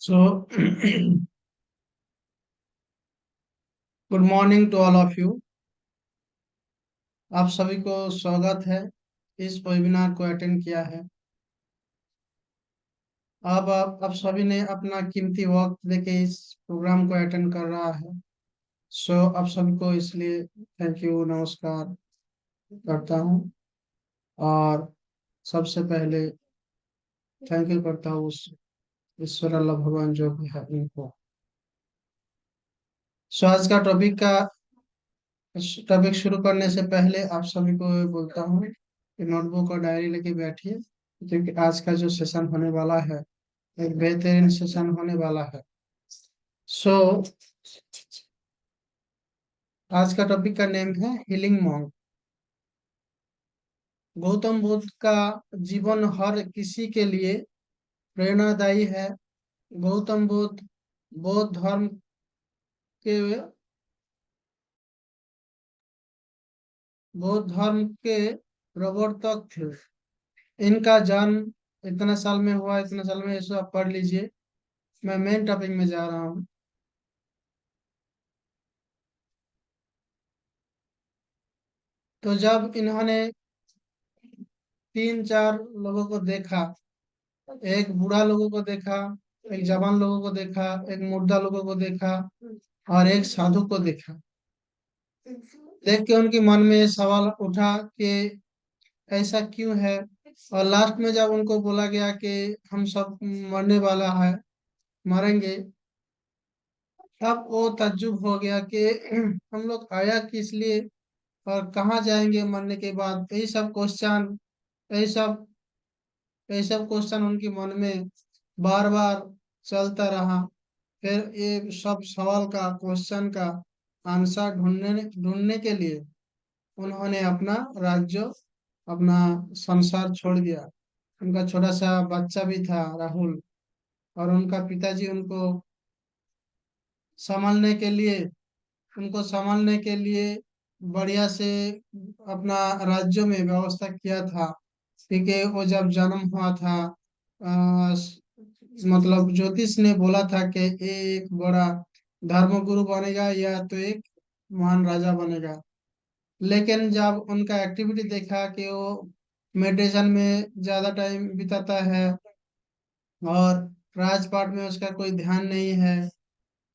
So, good morning to all of you. आप सभी को स्वागत है। इस वेबिनार को अटेंड किया है। अब आप सभी ने अपना कीमती वक्त देके इस प्रोग्राम को अटेंड कर रहा है। सो आप सभी को इसलिए थैंक यू, नमस्कार करता हूँ। और सबसे पहले थैंक यू करता हूँ उस ईश्वर अल्लाह भगवान जो भी है उनको। सो आज का टॉपिक शुरू करने से पहले आप सभी को बोलता हूँ कि नोटबुक और डायरी लेके बैठिए, क्योंकि आज का जो सेशन होने वाला है एक बेहतरीन सेशन होने वाला है। सो आज का टॉपिक का नेम है हीलिंग मॉन्क। गौतम बुद्ध का जीवन हर किसी के लिए प्रेरणादायी है। गौतम बुद्ध बौद्ध धर्म के प्रवर्तक थे। इनका जन्म इतने साल में हुआ, इतने साल में, इसको आप पढ़ लीजिए। मैं मेन टॉपिक में जा रहा हूँ। तो जब इन्होंने तीन चार लोगों को देखा, एक बूढ़ा लोगों को देखा, एक जवान लोगों को देखा, एक मुर्दा लोगों को देखा और एक साधु को देखा, देख के उनके मन में ये सवाल उठा कि ऐसा क्यों है। और लास्ट में जब उनको बोला गया कि हम सब मरने वाला है, मरेंगे, तब वो तज्जुब हो गया कि हम लोग आया किस लिए और कहाँ जाएंगे मरने के बाद। यही सब यही सब क्वेश्चन उनके मन में बार बार चलता रहा। फिर ये सब सवाल का, क्वेश्चन का आंसर ढूंढने ढूंढने के लिए उन्होंने अपना राज्य, अपना संसार छोड़ दिया। उनका छोटा सा बच्चा भी था, राहुल, और उनका पिताजी उनको संभालने के लिए बढ़िया से अपना राज्यों में व्यवस्था किया था। क्योंकि वो जब जन्म हुआ था, मतलब ज्योतिष ने बोला था कि ये एक बड़ा धर्मगुरु बनेगा या तो एक महान राजा बनेगा। लेकिन जब उनका एक्टिविटी देखा कि वो मेडिटेशन में ज्यादा टाइम बिताता है और राजपाट में उसका कोई ध्यान नहीं है,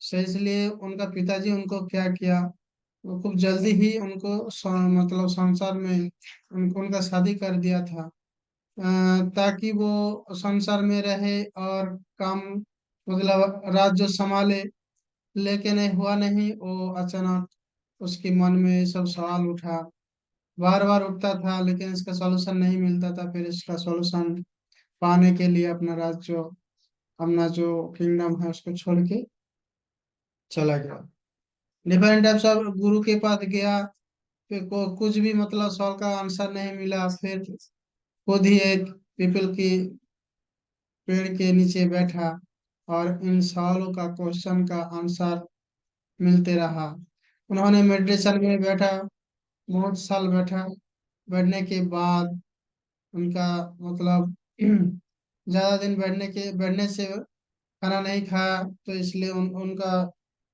सो इसलिए उनका पिताजी उनको क्या किया, वो खूब जल्दी ही उनको मतलब संसार में उनका शादी कर दिया था, ताकि वो संसार में रहे और काम, मतलब राज्य संभाले। लेकिन ये हुआ नहीं। वो अचानक उसके मन में ये सब सवाल उठा, बार बार उठता था, लेकिन इसका सॉल्यूशन नहीं मिलता था। फिर इसका सॉल्यूशन पाने के लिए अपना राज्य, अपना जो किंगडम है उसको छोड़ के चला गया। डिफरेंट टाइप्स ऑफ गुरु के पास गया, फिर कुछ भी मतलब सवाल का आंसर नहीं मिला। फिर खुद ही एक पीपल की पेड़ के नीचे बैठा और इन सवालों का, क्वेश्चन का आंसर मिलते रहा। उन्होंने मेडिटेशन में बैठा, बहुत साल बैठा। बैठने के बाद उनका मतलब ज्यादा दिन बैठने से खाना नहीं खाया, तो इसलिए उनका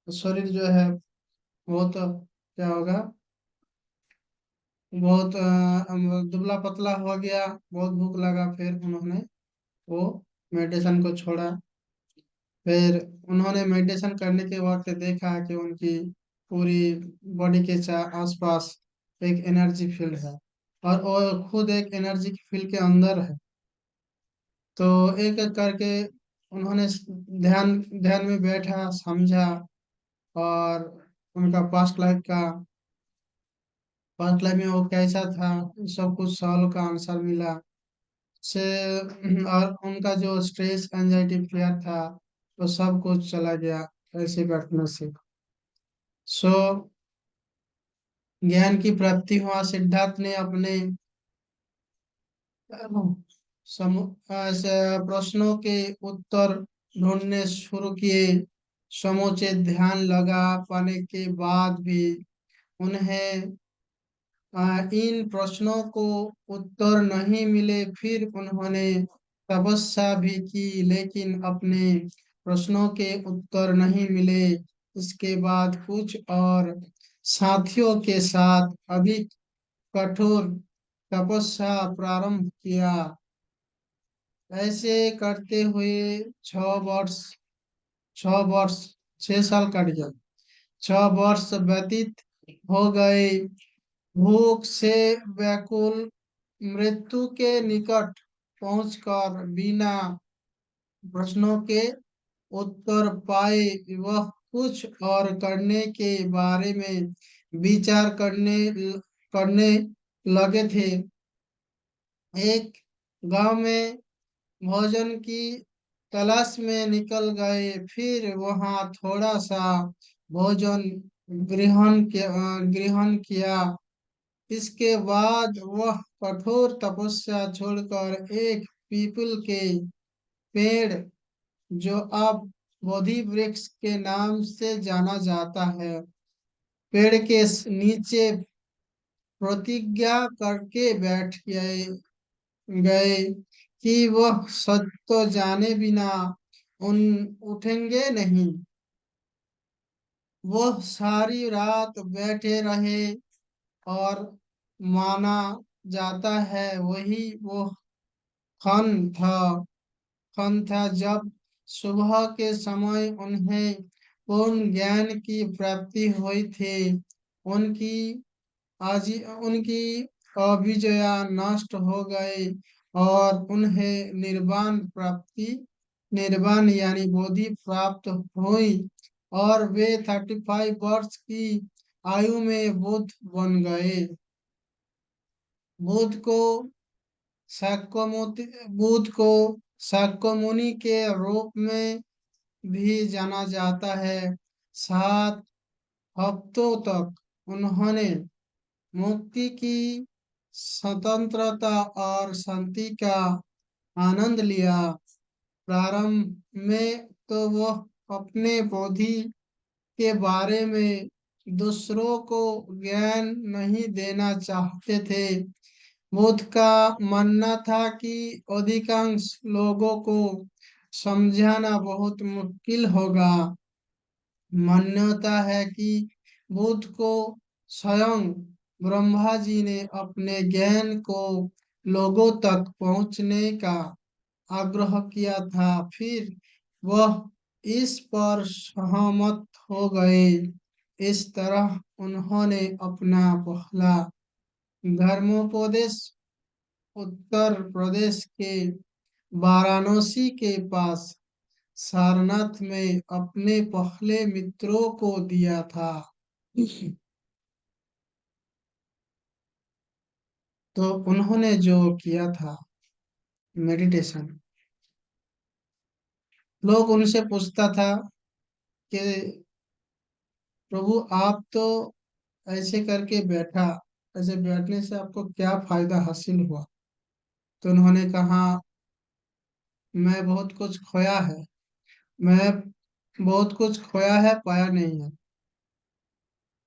शरीर जो है बहुत, क्या होगा, बहुत दुबला पतला हो गया। बहुत भूख लगा, फिर उन्होंने वो मेडिटेशन को छोड़ा। फिर उन्होंने मेडिटेशन करने के वक्त देखा कि उनकी पूरी बॉडी के आसपास एक एनर्जी फील्ड है और वो खुद एक एनर्जी फील्ड के अंदर है। तो एक एक करके उन्होंने ध्यान ध्यान में बैठा, समझा, और उनका पास्ट लाइफ में वो कैसा था, सब कुछ सवालों का आंसर मिला से। और उनका जो स्ट्रेस, एंजाइटी, फियर था, वो सब कुछ चला गया ऐसे बैठने से। सो ज्ञान की प्राप्ति हुआ। सिद्धार्थ ने अपने प्रश्नों के उत्तर ढूंढने शुरू किए। समूचे ध्यान लगा पाने के बाद भी उन्हें इन प्रश्नों को उत्तर नहीं मिले। फिर उन्होंने तपस्या भी की, लेकिन अपने प्रश्नों के उत्तर नहीं मिले। इसके बाद कुछ और साथियों के साथ अधिक कठोर तपस्या प्रारंभ किया। ऐसे करते हुए 6 वर्ष 6 वर्ष 6 साल कट गया। 6 वर्ष व्यतीत हो गए। भूख से व्याकुल मृत्यु के निकट पहुंचकर बिना प्रश्नों के उत्तर पाए वह कुछ और करने के बारे में विचार करने लगे थे। एक गांव में भोजन की तलाश में निकल गए। फिर वहां थोड़ा सा भोजन ग्रहण किया। इसके बाद वह कठोर तपस्या छोड़कर एक पीपल के पेड़, जो अब बोधि वृक्ष के नाम से जाना जाता है, पेड़ के नीचे प्रतिज्ञा करके बैठ गए कि वह सच तो जाने बिना उन उठेंगे नहीं। वह सारी रात बैठे रहे और माना जाता है वही वो खन था जब सुबह के समय उन्हें पूर्ण ज्ञान की प्राप्ति हुई थी। उनकी उनकी अविजया नष्ट हो गई और उन्हें निर्वाण यानी बोधि प्राप्त हुई और वे 35 वर्ष की आयु में बुद्ध बन गए। बुद्ध को शाक्यमुनि बुद्ध को शाक्यमुनि के रूप में भी जाना जाता है। 7 हफ्तों तक उन्होंने मुक्ति की, स्वतंत्रता और शांति का आनंद लिया। प्रारंभ में तो वह अपने बोधि के बारे में दूसरों को ज्ञान नहीं देना चाहते थे। बुद्ध का मानना था कि अधिकांश लोगों को समझाना बहुत मुश्किल होगा। मान्यता है कि बुद्ध को स्वयं ब्रह्मा जी ने अपने ज्ञान को लोगों तक पहुंचने का आग्रह किया था। फिर वह इस पर सहमत हो गए। इस तरह उन्होंने अपना पहला धर्मोपदेश उत्तर प्रदेश के वाराणसी के पास सारनाथ में अपने पहले मित्रों को दिया था। तो उन्होंने जो किया था मेडिटेशन, लोग उनसे पूछता था कि प्रभु आप तो ऐसे करके बैठा, ऐसे बैठने से आपको क्या फायदा हासिल हुआ? तो उन्होंने कहा मैं बहुत कुछ खोया है, मैं बहुत कुछ खोया है, पाया नहीं है।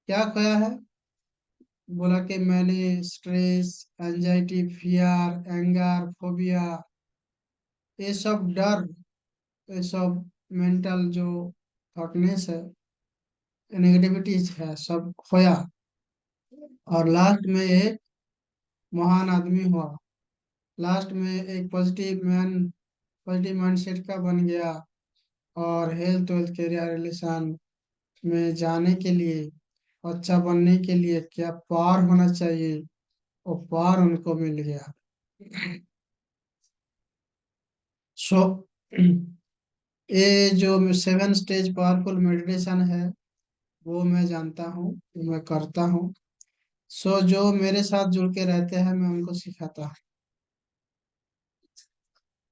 क्या खोया है? बोला कि मैंने stress, anxiety, fear, anger, phobia, ये सब डर, ये सब मेंटल जो थॉटनेस है, नेगेटिविटीज है, सब खोया। और लास्ट में एक महान आदमी हुआ। लास्ट में एक पॉजिटिव माइंडसेट का बन गया। और हेल्थ वेल्थ कैरियर रिलेशन में जाने के लिए, अच्छा बनने के लिए क्या पार होना चाहिए, वो पार उनको मिल गया। सो ये जो 7 स्टेज पावरफुल मेडिटेशन है वो मैं जानता हूँ, वो मैं करता हूँ। सो जो मेरे साथ जुड़ के रहते हैं मैं उनको सिखाता हूँ।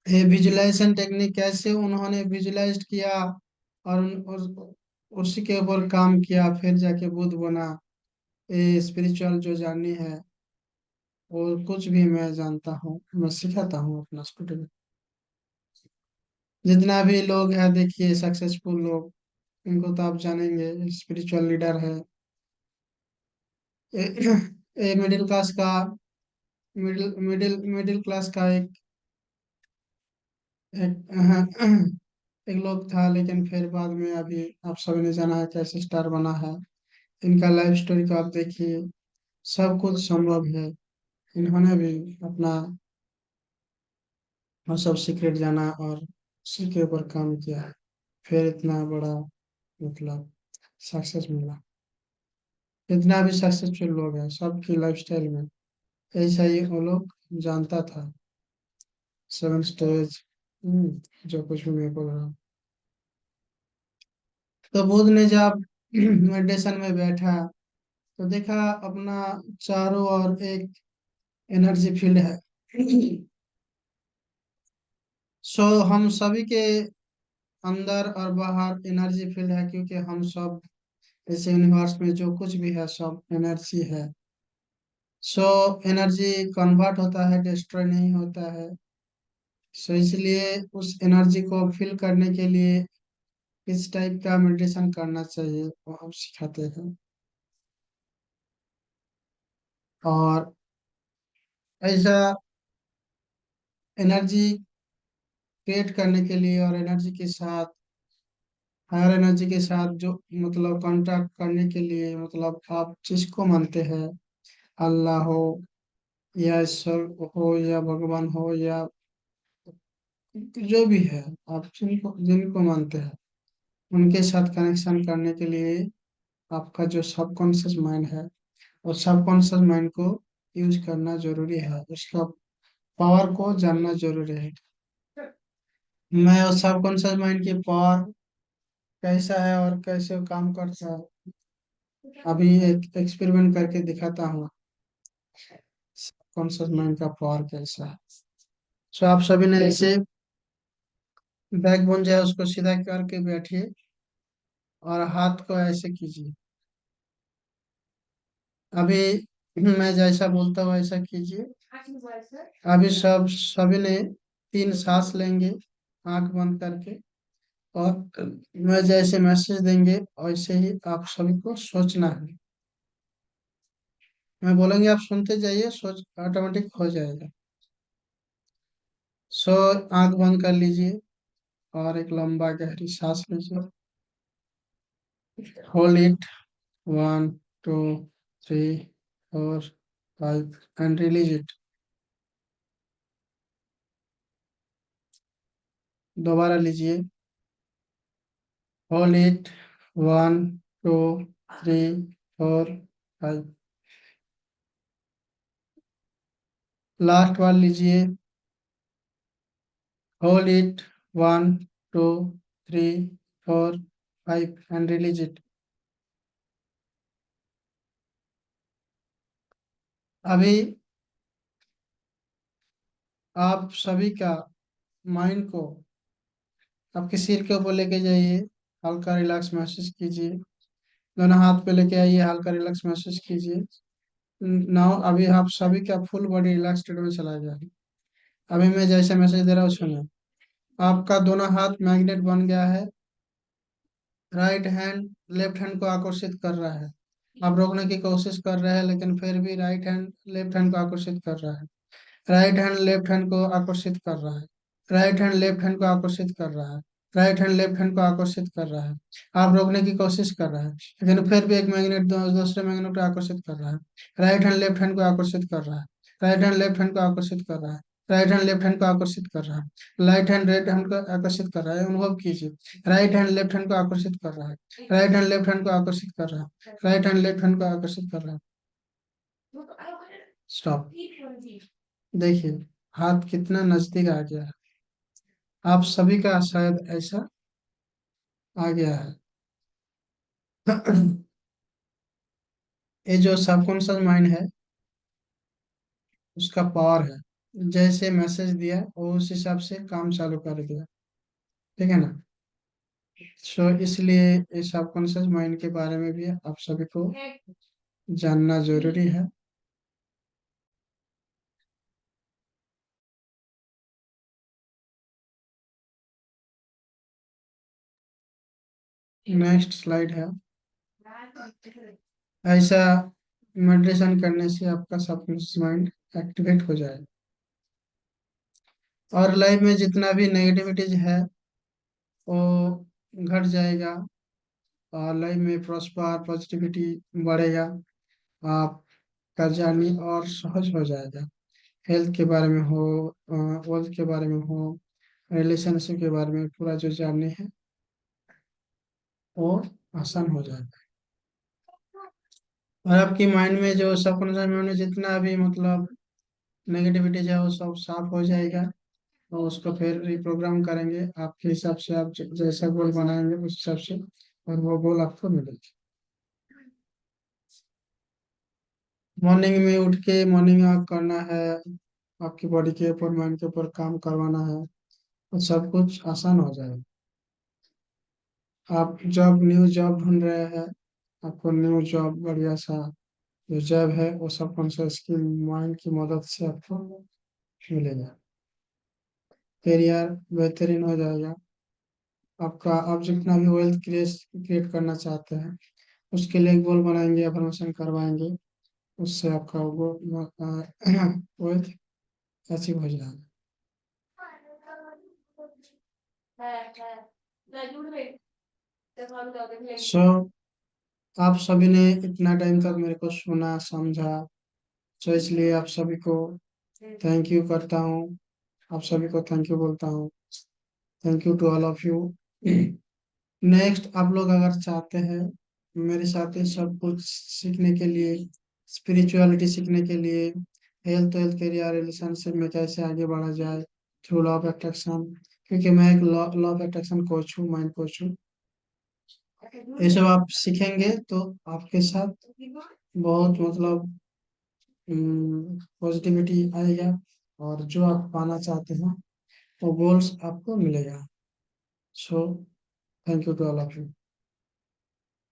ये विजुलाइजेशन टेक्निक कैसे उन्होंने विजुलाइज किया और, उसी के ऊपर काम किया, फिर जाके बुद्ध बना। ये स्पिरिचुअल जो जर्नी है वो कुछ भी मैं जानता हूँ, मैं सिखाता हूँ अपना स्टूडेंट। जितना भी लोग हैं देखिए सक्सेसफुल लोग, इनको तो आप जानेंगे, स्पिरिचुअल लीडर है। ये मिडिल क्लास का एक एक लोग था, लेकिन फिर बाद में अभी आप सभी ने जाना है कैसे स्टार बना है। इनका लाइफ स्टोरी को आप देखिए, सब कुछ संभव है। इन्होंने भी अपना वो सब सीक्रेट जाना और उसी के ऊपर काम किया है, फिर इतना बड़ा मतलब सक्सेस मिला। जितना भी सक्सेसफुल लोग हैं सबकी लाइफस्टाइल में ऐसा ही वो लोग जानता था। सेवन स्टेज, जो कुछ भी मैं बोल रहा हूँ। तो बुद्ध ने जब मेडिटेशन में बैठा तो देखा अपना चारों ओर एक एनर्जी फील्ड है। सो हम सभी के अंदर और बाहर एनर्जी फील्ड है, क्योंकि हम सब इस यूनिवर्स में जो कुछ भी है सब एनर्जी है। सो एनर्जी कन्वर्ट होता है, डिस्ट्रॉय नहीं होता है। सो इसलिए उस एनर्जी को फिल करने के लिए किस टाइप का मेडिटेशन करना चाहिए वो हम सिखाते हैं। और ऐसा एनर्जी क्रिएट करने के लिए और एनर्जी के साथ, हायर एनर्जी के साथ जो मतलब कांटेक्ट करने के लिए, मतलब आप जिसको मानते हैं, अल्लाह हो या ईश्वर हो या भगवान हो या जो भी है, आप जिनको जिनको मानते हैं उनके साथ कनेक्शन करने के लिए आपका जो सबकॉन्शियस माइंड है, और सबकॉन्शियस माइंड को यूज करना जरूरी है, उसका पावर को जानना जरूरी है। मैं उस सबकॉन्शियस माइंड की पावर कैसा है और कैसे वो काम करता है अभी एक एक्सपेरिमेंट करके दिखाता हूँ। सबकॉन्शियस माइंड का पावर कैसा है। सो आप सभी ने ऐसे बैकबोन जो है उसको सीधा करके बैठिए और हाथ को ऐसे कीजिए। अभी मैं जैसा बोलता हूँ ऐसा कीजिए। अभी सब सभी ने 3 सांस लेंगे आंख बंद करके, और मैं जैसे मैसेज देंगे वैसे ही आप सभी को सोचना है। मैं बोलेंगे आप सुनते जाइए, सोच ऑटोमेटिक हो जाएगा। सो आंख बंद कर लीजिए और एक लंबा गहरी सांस लीजिए। Hold it, 1 2 3 4 5 and release it. दोबारा लीजिए। Hold it, 1 2 3 4 5। लास्ट बार लीजिए। Hold it, 1 2 3 4 5 and release it. अभी आप सभी का माइंड को आपके सिर के ऊपर लेके जाइए, हल्का रिलैक्स महसूस कीजिए। दोनों हाथ पे लेके आइए, हल्का रिलैक्स महसूस कीजिए। नाउ अभी आप सभी का फुल बॉडी रिलैक्स स्टेट में चला गया है। अभी मैं जैसे मैसेज दे रहा हूँ सुनिए। आपका दोनों हाथ मैग्नेट बन गया है। राइट हैंड लेफ्ट हैंड को आकर्षित कर रहा है। आप रोकने की कोशिश कर रहे हैं, लेकिन फिर भी राइट हैंड लेफ्ट हैंड को आकर्षित कर रहा है। राइट हैंड लेफ्ट हैंड को आकर्षित कर रहा है। राइट हैंड लेफ्ट हैंड को आकर्षित कर रहा है। राइट हैंड लेफ्ट हैंड को आकर्षित कर रहा है। आप रोकने की कोशिश कर रहे हैं, लेकिन फिर भी एक मैग्नेट दूसरे मैग्नेट को आकर्षित कर रहा है। राइट हैंड लेफ्ट हैंड को आकर्षित कर रहा है। राइट हैंड लेफ्ट हैंड को आकर्षित कर रहा है। राइट हैंड लेफ्ट हैंड को आकर्षित कर रहा है। राइट हैंड राइट हैंड को आकर्षित कर रहा है, अनुभव कीजिए। राइट हैंड लेफ्ट हैंड को आकर्षित कर रहा है। राइट हैंड लेफ्ट हैंड को आकर्षित कर रहा है। राइट हैंड लेफ्ट हैंड को आकर्षित कर रहा है। स्टॉप। देखिए हाथ कितना नजदीक आ गया है। आप सभी का शायद ऐसा आ गया है। ये जो सबकॉन्शियस माइंड है उसका पावर है, जैसे मैसेज दिया वो उस हिसाब से काम चालू कर दिया। ठीक है ना। सो इसलिए ये सबकॉन्शियस माइंड के बारे में भी आप सभी को जानना जरूरी है। नेक्स्ट स्लाइड है। ऐसा मेडिटेशन करने से आपका सबकॉन्शियस माइंड एक्टिवेट हो जाए, और लाइफ में जितना भी नेगेटिविटीज है वो घट जाएगा, और लाइफ में प्रॉस्पर पॉजिटिविटी बढ़ेगा, आपका जर्नी और सहज हो जाएगा। हेल्थ के बारे में हो, वेल्थ के बारे में हो, रिलेशनशिप के बारे में पूरा जो जानने है वो आसान हो जाएगा। और आपकी माइंड में जो सबकॉन्शियस माइंड में जितना भी मतलब नेगेटिविटी है वो सब साफ हो जाएगा। तो उसको फिर रिप्रोग्राम करेंगे आपके हिसाब से, आप जैसा गोल बनाएंगे उस हिसाब से, और वो गोल आपको मिलेगी। मॉर्निंग में उठ के मॉर्निंग वॉक करना है, आपकी बॉडी के ऊपर माइंड के ऊपर काम करवाना है, तो सब कुछ आसान हो जाएगा। आप जॉब न्यू जॉब ढूंढ रहे हैं, आपको न्यू जॉब बढ़िया सा जो जॉब है वो सब कॉन्शियस की माइंड की मदद से आपको मिलेगा। करियर बेहतरीन हो जाएगा आपका। आप जितना भी वेल्थ क्रिएट करना चाहते हैं उसके लिए गोल बनाएंगे, अफर्मेशन करवाएंगे, उससे आपका वो वेल्थ अचीव हो जाएगा। सो आप सभी ने इतना टाइम तक मेरे को सुना समझा, तो इसलिए आप सभी को थैंक यू करता हूँ। आप सभी को थैंक यू बोलता हूँ। Thank you to all of you. Next आप लोग अगर चाहते हैं मेरे साथ ये सब कुछ सीखने के लिए, स्पिरिचुअलिटी सीखने के लिए, हेल्थ वेल्थ करियर रिलेशनशिप में कैसे आगे बढ़ा जाए थ्रू लॉ ऑफ अट्रैक्शन, क्योंकि मैं एक लॉ ऑफ अट्रैक्शन कोच हूँ, माइंड कोच हूँ, ये सब आप सीखेंगे तो आपके साथ बहुत मतलब पॉजिटिविटी आएगा, और जो आप पाना चाहते हैं वो गोल्स आपको मिलेगा। So thank you to all of you.